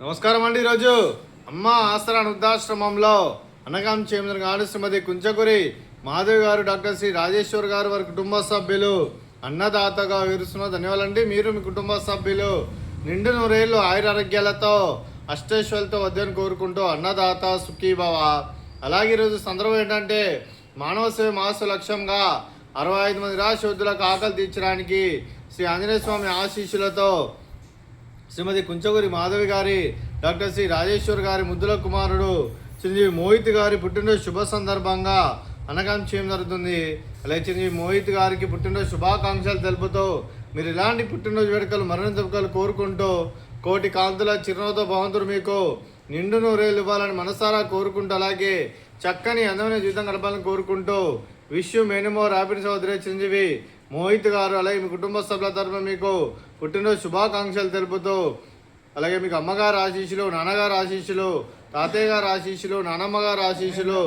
నమస్కారం అండి. ఈరోజు అమ్మ ఆసరా వృద్ధాశ్రమంలో అనగాం చేమల గారు శ్రీమతి కుంచకురి మాధవి గారు, డాక్టర్ శ్రీ రాజేశ్వర్ గారు, వారి కుటుంబ సభ్యులు అన్నదాతగా విరుస్తున్న ధన్యవాదాలండి. మీరు మీ కుటుంబ సభ్యులు నిండు నూరేళ్లు ఆయురారోగ్యాలతో అష్టైశ్వర్యాలతో వద్దని కోరుకుంటూ అన్నదాత సుఖీభవ. అలాగే ఈరోజు సందర్భం ఏంటంటే మానవ సేవ మాస లక్ష్యంగా 65 మంది నిరాశోద్ధులకు ఆకలి తీర్చడానికి శ్రీ ఆంజనేయ స్వామి ఆశీస్సులతో శ్రీమతి కుంచకురి మాధవి గారి, డాక్టర్ శ్రీ రాజేశ్వర్ గారి ముద్దుల కుమారుడు చిరంజీవి మోహిత్ గారి పుట్టినరోజు శుభ సందర్భంగా అనగాం చేయడం జరుగుతుంది. అలాగే చిరంజీవి మోహిత్ గారికి పుట్టినరోజు శుభాకాంక్షలు తెలుపుతూ మీరు ఇలాంటి పుట్టినరోజు వేడుకలు మరణ జరుపుకలు కోరుకుంటూ కోటి కాంతుల చిరునవ్వుతో భగవంతుడు మీకు నిండు నూరేళ్ళు ఇవ్వాలని మనసారా కోరుకుంటూ, అలాగే చక్కని అందమైన జీవితం గడపాలని కోరుకుంటూ wish you many more happiness సోదరి చిరంజీవి మోహిత్ గారు, అలాగే మీ కుటుంబ సభ్యుల తరఫున మీకు పుట్టినరోజు శుభాకాంక్షలు తెలుపుతూ, అలాగే మీకు అమ్మగారు ఆశీస్సులు, నాన్నగారు ఆశీస్సులు, తాతయ్య గారు ఆశీస్సులు, నానమ్మ గారు ఆశీస్సులు,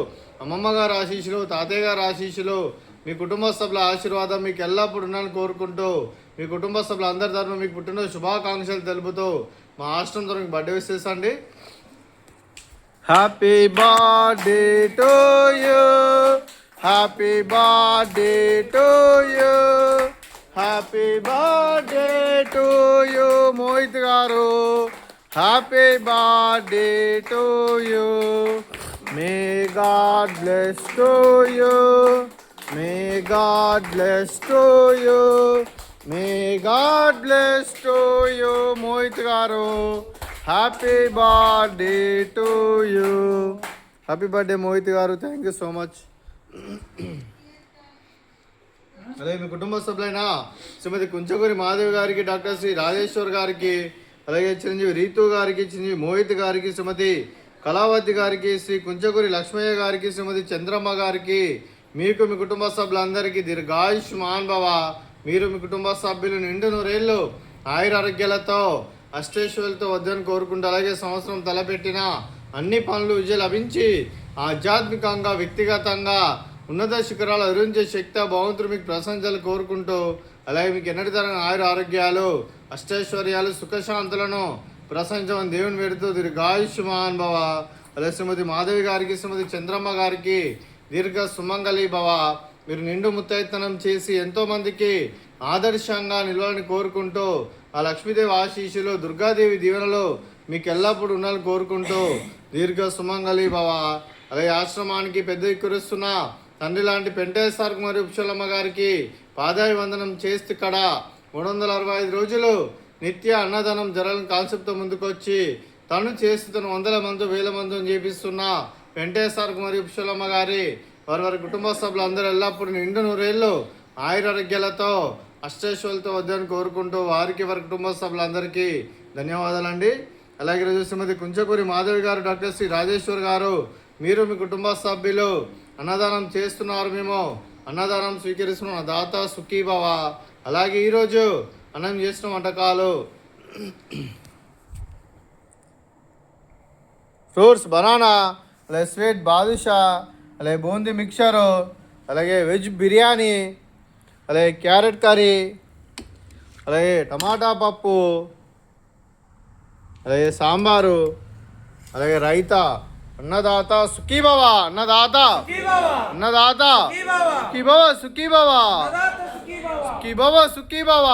అమ్మమ్మ గారు ఆశీస్సులు, తాతయ్య గారు ఆశీస్సులు, మీ కుటుంబ సభ్యుల ఆశీర్వాదం మీకు ఎల్లప్పుడూ ఉండాలని కోరుకుంటూ మీ కుటుంబ సభ్యుల అందరి తరఫున మీకు పుట్టినరోజు శుభాకాంక్షలు తెలుపుతూ మా ఆశ్రమం తరఫున మీకు బర్త్డే విషెస్ అండి. Happy birthday to you, happy birthday to you, happy birthday to you Mohit గారు, happy birthday to you. May God bless to you, may God bless to you, may God bless to you Mohit గారు. Happy birthday to you. Happy birthday Mohit గారు. Thank you so much. అలాగే మీ కుటుంబ సభ్యులైన శ్రీమతి కుంచకురి మాధవి గారికి, doctor Shri Rajeshwar గారికి, అలాగే చిరంజీవి రీతు గారికి, చిరంజీవి మోహిత్ గారికి, శ్రీమతి కళావతి గారికి, శ్రీ కుంచకురి లక్ష్మయ్య గారికి, శ్రీమతి చంద్రమ్మ గారికి, మీకు మీ కుటుంబ సభ్యులందరికీ దీర్ఘాయుష్మాన్ భవ. మీరు మీ కుటుంబ సభ్యులు నిండు నూరేళ్ళు ఆయురారోగ్యాలతో అష్టైశ్వర్యాలతో వద్దని కోరుకుంటూ, అలాగే సంవత్సరం తలపెట్టిన అన్ని పనులు విజయం లభించి ఆధ్యాత్మికంగా వ్యక్తిగతంగా ఉన్నత శిఖరాలు అధిరోహించే శక్తి భగవంతుడు మీకు ప్రశంసలు కోరుకుంటూ, అలాగే మీకు ఎన్నటి తరగని ఆరోగ్యాలు అష్టైశ్వర్యాలు సుఖశాంతులను ప్రశంసమని దేవుని పెడుతూ దీర్ఘాయుష్మాన్ భవ. అలాగే శ్రీమతి మాధవి గారికి, శ్రీమతి చంద్రమ్మ గారికి దీర్ఘ సుమంగళి భవ. మీరు నిండు ముత్తైతనం చేసి ఎంతోమందికి ఆదర్శంగా నిలవాలని కోరుకుంటూ ఆ లక్ష్మీదేవి ఆశీస్సులు, దుర్గాదేవి దీవెనలు మీకు ఎల్లప్పుడూ ఉండాలని కోరుకుంటూ దీర్ఘ సుమంగళి భవ. అలాగే ఆశ్రమానికి పెద్ద కురుస్తున్న తండ్రి లాంటి పెంటేశ్వర్ కుమారి ఉపశలమ్మ గారికి పాదాయి వందనం చేస్తూ ఇక్కడ 365 రోజులు నిత్య అన్నదానం జరగని కాన్సెప్ట్తో ముందుకొచ్చి తను చేస్తూ తను 100 మంది 1000 మందిని చేపిస్తున్న పెంటేశ్వర్ కుమారి ఉపశలమ్మ గారి వారి కుటుంబ సభ్యులు అందరూ ఎల్లప్పుడూ నిండు నూరేళ్ళు ఆయురారోగ్యాలతో అష్టైశ్వర్యాలతో వద్దని కోరుకుంటూ వారికి వారి కుటుంబ సభ్యులందరికీ ధన్యవాదాలండి. అలాగే ఈరోజు శ్రీమతి కుంచకురి మాధవి గారు, డాక్టర్ శ్రీ రాజేశ్వర్ గారు, మీరు మీ కుటుంబ సభ్యులు అన్నదానం చేస్తున్నారు, మేము అన్నదానం స్వీకరిస్తున్న దాత సుఖీభవ. అలాగే ఈరోజు అన్నం చేసిన వంటకాలు ఫ్రూట్స్ బనానా, అలాగే స్వీట్ బాదుషా, అలాగే బూందీ మిక్చరు, అలాగే వెజ్ బిర్యానీ, అలాగే క్యారెట్ కర్రీ, అలాగే టమాటా పప్పు, అలాగే సాంబారు, అలాగే రైతా. అన్నదాత సుఖీభవ, అన్నదాత అన్నదాత సుఖీభవ, సుఖీభవ సుఖీభవ సుఖీభవ.